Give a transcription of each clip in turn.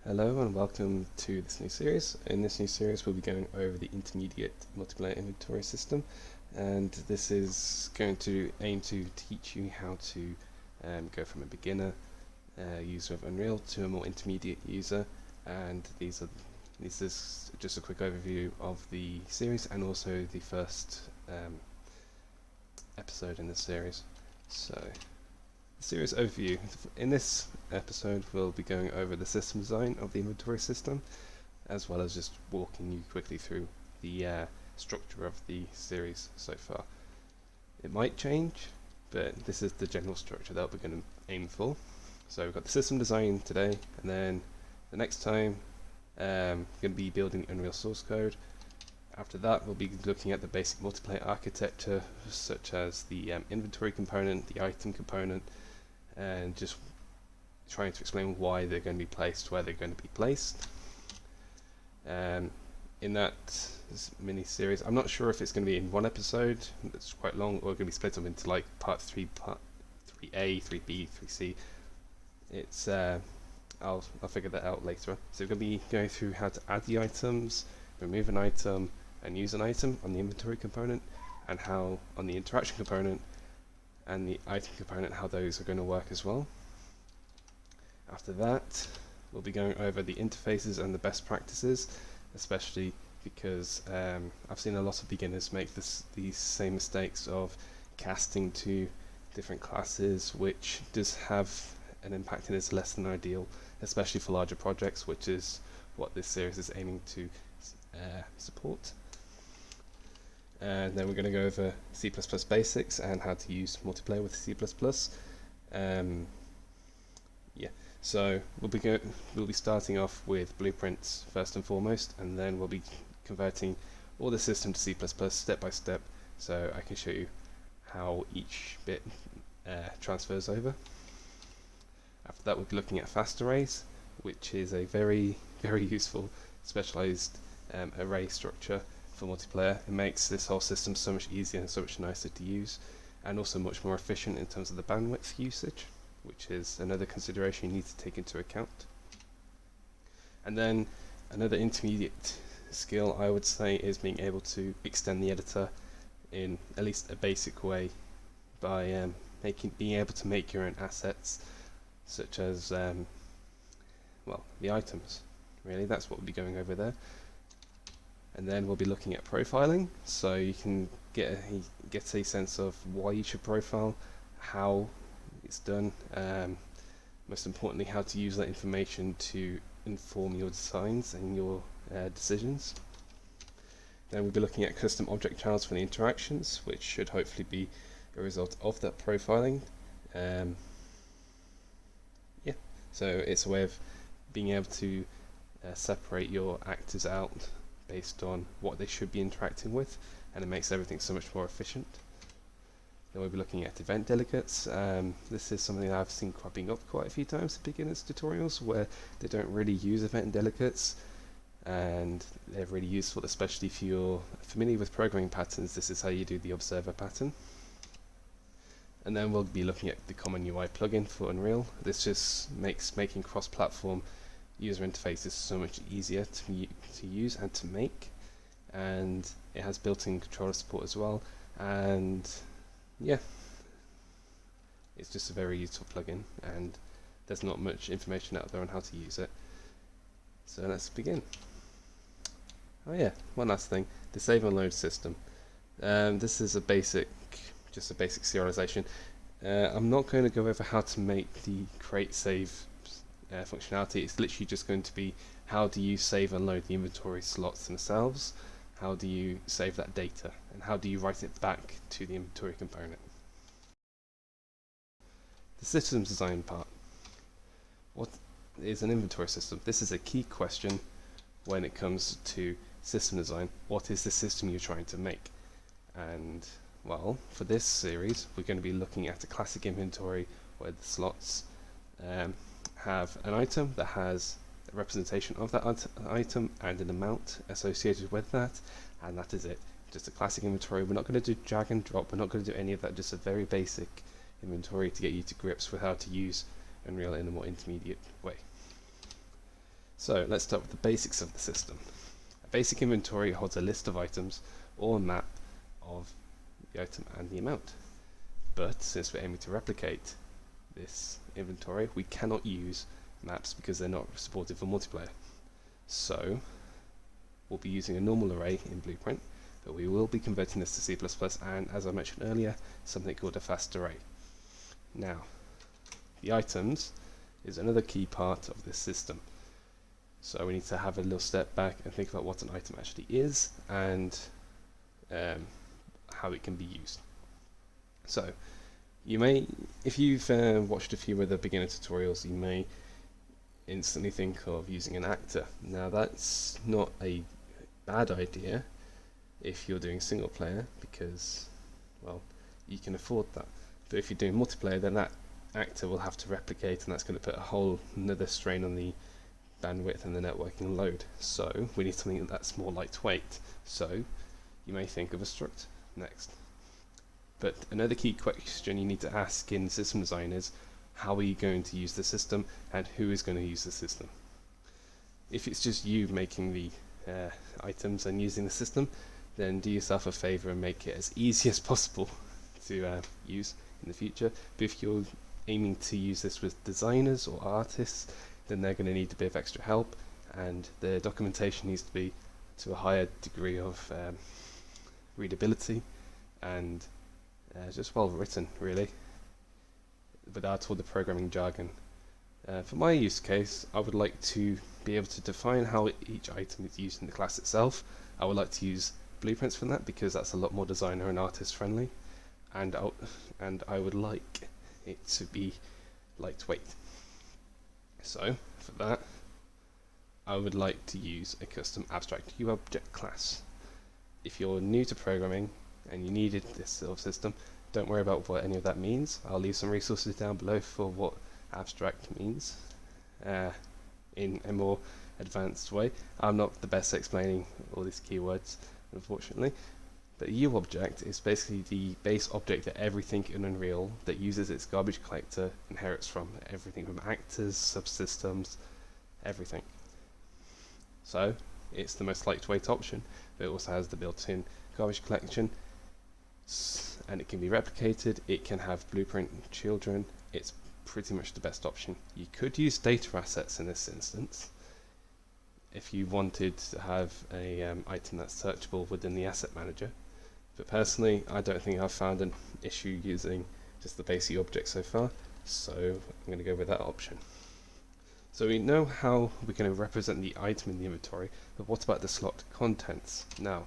Hello and welcome to this new series. In this new series we'll be going over the intermediate multiplayer inventory system, and this is going to aim to teach you how to go from a beginner user of Unreal to a more intermediate user, and this is just a quick overview of the series and also the first episode in the series. So, series overview. In this episode we'll be going over the system design of the inventory system, as well as just walking you quickly through the structure of the series so far. It might change, but this is the general structure that we're going to aim for. So we've got the system design today, and then the next time we're going to be building Unreal source code. After that we'll be looking at the basic multiplayer architecture, such as the inventory component, the item component, and just trying to explain why they're going to be placed where they're going to be placed. In that mini series, I'm not sure if it's going to be in one episode that's quite long, or going to be split up into like part 3, part 3A, 3B, 3C. It's I'll figure that out later. So we're going to be going through how to add the items, remove an item, and use an item on the inventory component, and how on the interaction component and the item component, how those are going to work as well. After that, we'll be going over the interfaces and the best practices, especially because I've seen a lot of beginners make these same mistakes of casting to different classes, which does have an impact and is less than ideal, especially for larger projects, which is what this series is aiming to support. And then we're going to go over C++ basics and how to use multiplayer with C++. So we'll be starting off with blueprints first and foremost, and then we'll be converting all the system to C++ step by step, so I can show you how each bit transfers over. After that we'll be looking at fast arrays, which is a very useful specialized array structure for multiplayer. It makes this whole system so much easier and so much nicer to use, and also much more efficient in terms of the bandwidth usage, which is another consideration you need to take into account. And then another intermediate skill, I would say, is being able to extend the editor in at least a basic way by being able to make your own assets, such as well, the items. Really, that's what we'll be going over there. And then we'll be looking at profiling, so you can get a sense of why you should profile, how it's done, most importantly how to use that information to inform your designs and your decisions. Then we'll be looking at custom object channels for the interactions, which should hopefully be a result of that profiling. So it's a way of being able to separate your actors out based on what they should be interacting with, and it makes everything so much more efficient. Then we'll be looking at event delegates. This is something that I've seen cropping up quite a few times in beginners tutorials, where they don't really use event delegates, and they're really useful, especially if you're familiar with programming patterns. This is how you do the observer pattern. And then we'll be looking at the common UI plugin for Unreal. This just makes making cross-platform user interfaces so much easier to use and to make, and it has built-in controller support as well, and yeah, it's just a very useful plugin, and there's not much information out there on how to use it. So let's begin. Oh yeah, one last thing, the save and load system. This is just a basic serialization. I'm not going to go over how to make the create save functionality. It's literally just going to be how do you save and load the inventory slots themselves, how do you save that data, and how do you write it back to the inventory component. The systems design part. What is an inventory system? This is a key question when it comes to system design. What is the system you're trying to make? And well, for this series we're going to be looking at a classic inventory where the slots have an item that has a representation of that item and an amount associated with that, and that is it. Just a classic inventory. We're not going to do drag and drop, we're not going to do any of that, just a very basic inventory to get you to grips with how to use Unreal in a more intermediate way. So let's start with the basics of the system. A basic inventory holds a list of items or a map of the item and the amount. But since we're aiming to replicate this inventory, we cannot use maps because they're not supported for multiplayer. So we'll be using a normal array in Blueprint, but we will be converting this to C++ and, as I mentioned earlier, something called a fast array. Now, the items is another key part of this system. So we need to have a little step back and think about what an item actually is and how it can be used. So you may, if you've watched a few other beginner tutorials, you may instantly think of using an actor. Now that's not a bad idea if you're doing single player, because, well, you can afford that. But if you're doing multiplayer, then that actor will have to replicate, and that's going to put a whole another strain on the bandwidth and the networking load. So we need something that's more lightweight. So you may think of a struct next. But another key question you need to ask in system design is, how are you going to use the system and who is going to use the system? If it's just you making the items and using the system, then do yourself a favor and make it as easy as possible to use in the future. But if you're aiming to use this with designers or artists, then they're going to need a bit of extra help, and the documentation needs to be to a higher degree of readability and just well written, really, without all the programming jargon. For my use case, I would like to be able to define how each item is used in the class itself. I would like to use blueprints for that because that's a lot more designer and artist friendly, and I would like it to be lightweight. So for that, I would like to use a custom abstract UObject class. If you're new to programming and you needed this sort of system, don't worry about what any of that means. I'll leave some resources down below for what abstract means in a more advanced way. I'm not the best at explaining all these keywords, unfortunately, but a UObject is basically the base object that everything in Unreal that uses its garbage collector inherits from. Everything from actors, subsystems, everything. So it's the most lightweight option, but it also has the built-in garbage collection, and it can be replicated. It can have blueprint children. It's pretty much the best option. You could use data assets in this instance if you wanted to have a item that's searchable within the asset manager, but personally I don't think I've found an issue using just the basic object so far, so I'm going to go with that option. So we know how we're going to represent the item in the inventory, but what about the slot contents? Now,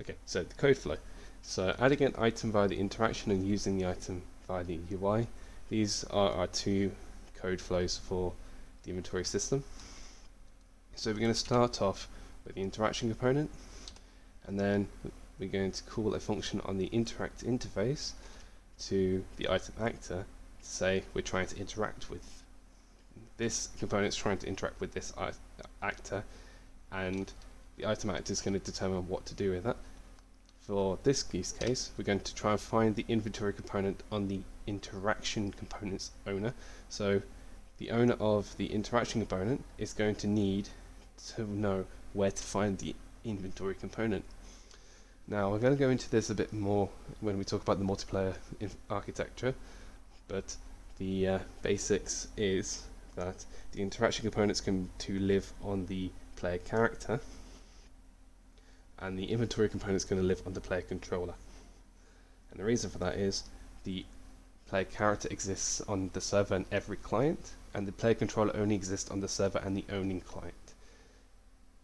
okay, so the code flow. So adding an item via the interaction and using the item via the UI. These are our two code flows for the inventory system. So we're going to start off with the interaction component, and then we're going to call a function on the interact interface to the item actor to say we're trying to interact with this component's trying to interact with this actor, and the item actor is going to determine what to do with that. For this use case, we're going to try and find the inventory component on the interaction component's owner. So the owner of the interaction component is going to need to know where to find the inventory component. Now we're going to go into this a bit more when we talk about the multiplayer architecture, but the basics is that the interaction components can to live on the player character, and the inventory component is going to live on the player controller. And the reason for that is the player character exists on the server and every client, and the player controller only exists on the server and the owning client.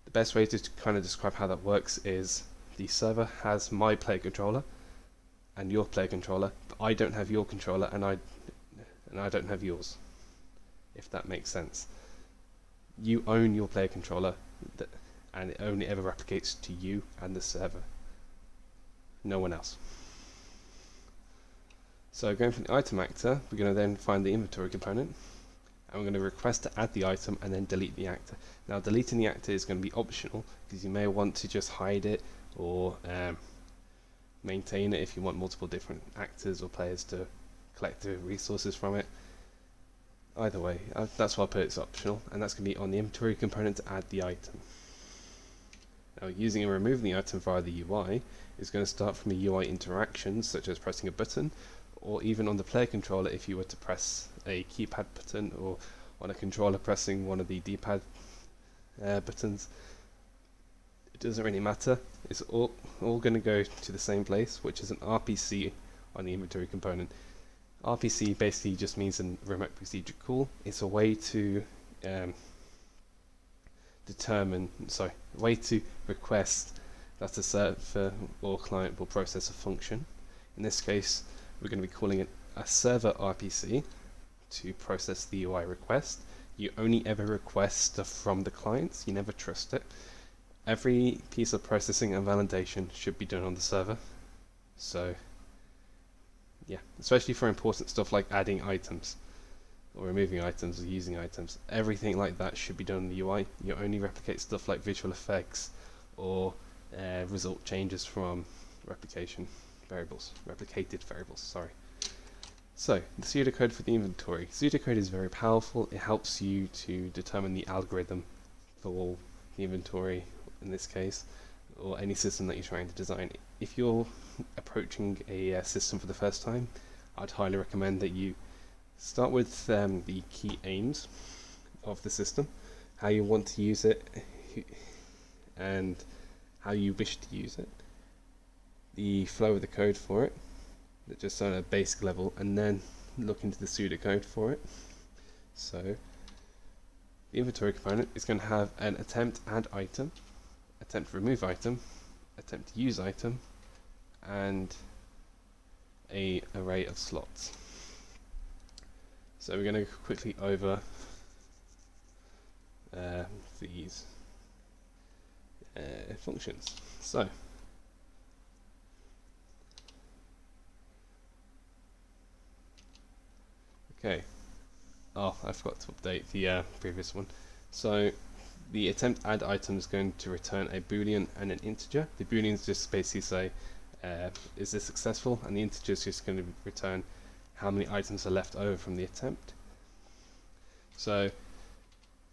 The best way to kind of describe how that works is the server has my player controller and your player controller, but I don't have your controller and I don't have yours, if that makes sense. You own your player controller, and it only ever replicates to you and the server, no one else. So going from the item actor, we're going to then find the inventory component, and we're going to request to add the item and then delete the actor. Now deleting the actor is going to be optional, because you may want to just hide it or maintain it if you want multiple different actors or players to collect the resources from it. Either way, that's why I put it's optional, and that's going to be on the inventory component to add the item. Now, using and removing the item via the UI is going to start from a UI interaction, such as pressing a button, or even on the player controller if you were to press a keypad button, or on a controller pressing one of the D-pad buttons. It doesn't really matter. It's all going to go to the same place, which is an RPC on the inventory component. RPC basically just means a remote procedure call. It's a way to request that a server or client will process a function. In this case, we're going to be calling it a server RPC to process the UI request. You only ever request stuff from the clients, you never trust it. Every piece of processing and validation should be done on the server. So yeah, especially for important stuff like adding items or removing items or using items, everything like that should be done in the UI. You only replicate stuff like visual effects or result changes from replicated variables, sorry. So, the pseudocode for the inventory. Pseudocode is very powerful. It helps you to determine the algorithm for the inventory in this case, or any system that you're trying to design. If you're approaching a system for the first time, I'd highly recommend that you start with the key aims of the system, how you want to use it, and how you wish to use it, the flow of the code for it, just on a basic level, and then look into the pseudocode for it. So the inventory component is going to have an attempt add item, attempt remove item, attempt use item, and an array of slots. So we're going to quickly over these functions. So okay. Oh, I forgot to update the previous one. So the attempt add item is going to return a boolean and an integer. The booleans just basically say, is this successful? And the integer is just going to return how many items are left over from the attempt. So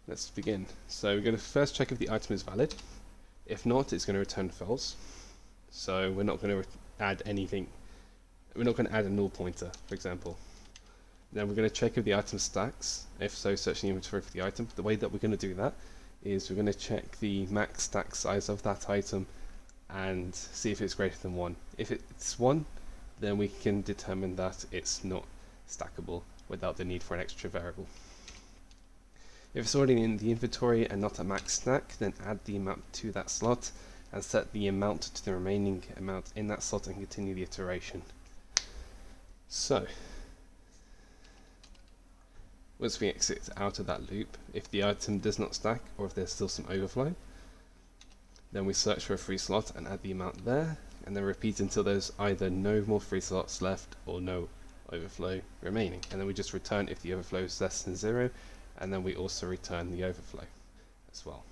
let's begin. So we're going to first check if the item is valid. If not, it's going to return false. So we're not going to add anything. We're not going to add a null pointer, for example. Then we're going to check if the item stacks. If so, search the inventory for the item. The way that we're going to do that is we're going to check the max stack size of that item and see if it's greater than 1. If it's 1, then we can determine that it's not stackable without the need for an extra variable. If it's already in the inventory and not a max stack, then add the amount to that slot and set the amount to the remaining amount in that slot and continue the iteration. So once we exit out of that loop, if the item does not stack or if there's still some overflow, then we search for a free slot and add the amount there, and then repeat until there's either no more free slots left or no overflow remaining. And then we just return if the overflow is less than 0, and then we also return the overflow as well.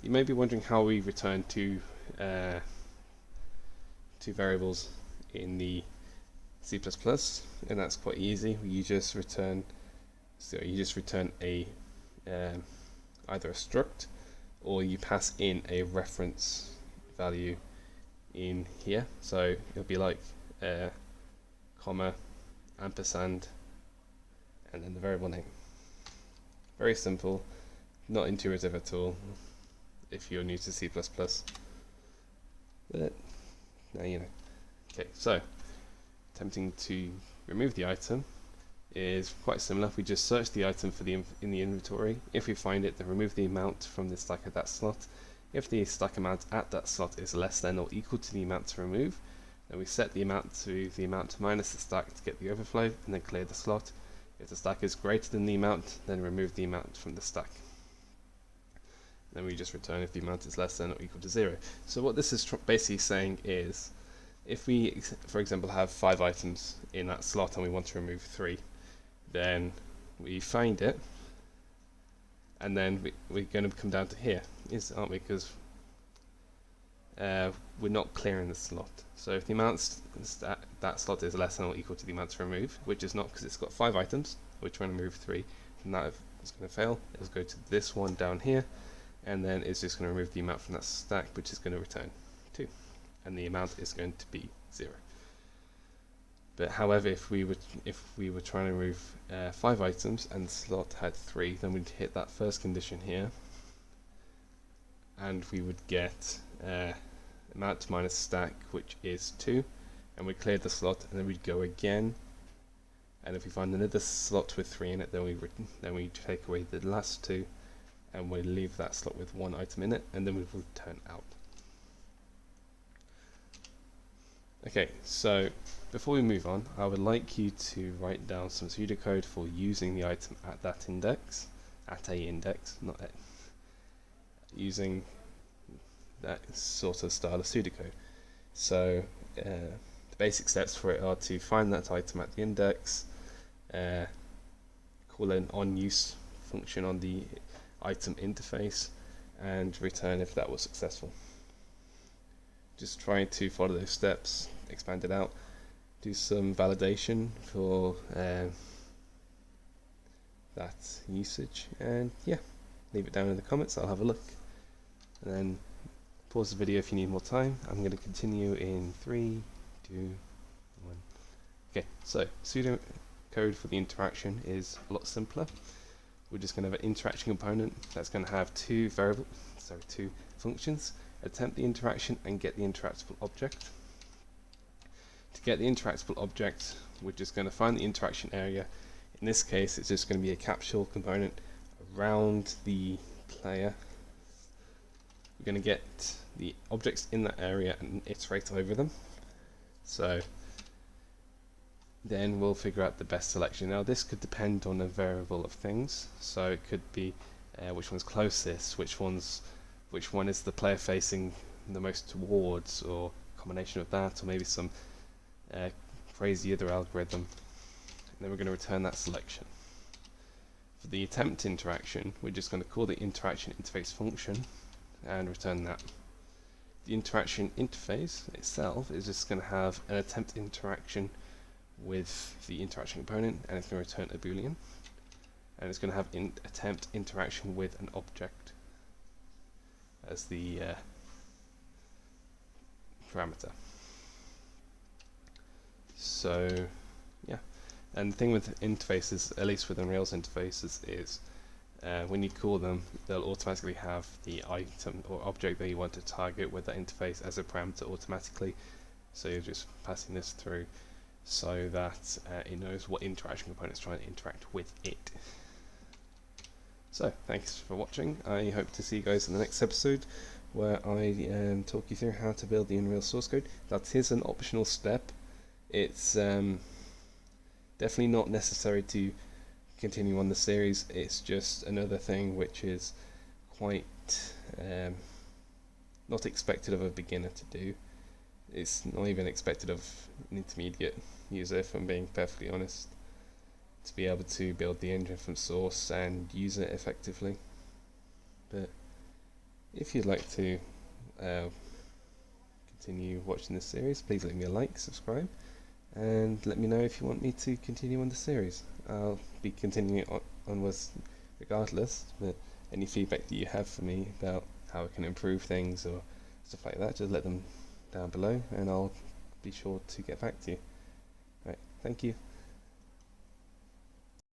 You may be wondering how we return two variables in the C++, and that's quite easy. You just return a either a struct, or you pass in a reference value in here. So it'll be like comma, ampersand, and then the variable name. Very simple, not intuitive at all if you're new to C++, but now you know. Okay, so attempting to remove the item is quite similar. We just search the item for in the inventory. If we find it, then remove the amount from the stack at that slot. If the stack amount at that slot is less than or equal to the amount to remove, then we set the amount to the amount minus the stack to get the overflow, and then clear the slot. If the stack is greater than the amount, then remove the amount from the stack. Then we just return if the amount is less than or equal to 0. So what this is basically saying is, if we, for example, have 5 items in that slot and we want to remove 3, then we find it, and then we're going to come down to here, aren't we? Because we're not clearing the slot. So if the amount that slot is less than or equal to the amount to remove, which is not because it's got 5 items, we're trying to remove 3, then that is going to fail. It'll go to this one down here, and then it's just going to remove the amount from that stack, which is going to return 2, and the amount is going to be 0. But however, if we were trying to remove 5 items and the slot had 3, then we'd hit that first condition here, and we would get amount minus stack, which is 2, and we cleared the slot, and then we'd go again, and if we find another slot with 3 in it, then we take away the last 2, and we leave that slot with 1 item in it, and then we return out. Okay, so before we move on, I would like you to write down some pseudocode for using the item at that index, at a index, not at, using that sort of style of pseudocode. So the basic steps for it are to find that item at the index, call an onUse function on the item interface, and return if that was successful. Just try to follow those steps, expand it out, do some validation for that usage, and yeah, leave it down in the comments. I'll have a look, and then pause the video if you need more time. I'm going to continue in 3, 2, 1. Okay, so pseudocode for the interaction is a lot simpler. We're just going to have an interaction component that's going to have two functions: attempt the interaction and get the interactable object. To get the interactable object, we're just going to find the interaction area. In this case, it's just going to be a capsule component around the player. We're going to get the objects in that area and iterate over them. So then we'll figure out the best selection. Now this could depend on a variable of things. So it could be which one's closest, which one is the player facing the most towards, or a combination of that, or maybe some crazy other algorithm. And then we're going to return that selection. For the attempt interaction, we're just going to call the interaction interface function and return that. The interaction interface itself is just going to have an attempt interaction with the interaction component, and it's going to return a boolean, and it's going to have attempt interaction with an object as the parameter. So yeah, and the thing with interfaces, at least within Rails interfaces, is when you call them, they'll automatically have the item or object that you want to target with that interface as a parameter automatically. So you're just passing this through so that it knows what interaction component is trying to interact with it. So thanks for watching. I hope to see you guys in the next episode, where I talk you through how to build the Unreal source code. That is an optional step. It's definitely not necessary to continue on the series. It's just another thing which is quite not expected of a beginner to do. It's not even expected of an intermediate user, if I'm being perfectly honest, to be able to build the engine from source and use it effectively. But if you'd like to continue watching this series, please leave me a like, subscribe, and let me know if you want me to continue on the series. I'll be continuing onwards regardless, but any feedback that you have for me about how I can improve things or stuff like that, just let them down below and I'll be sure to get back to you. Right, thank you.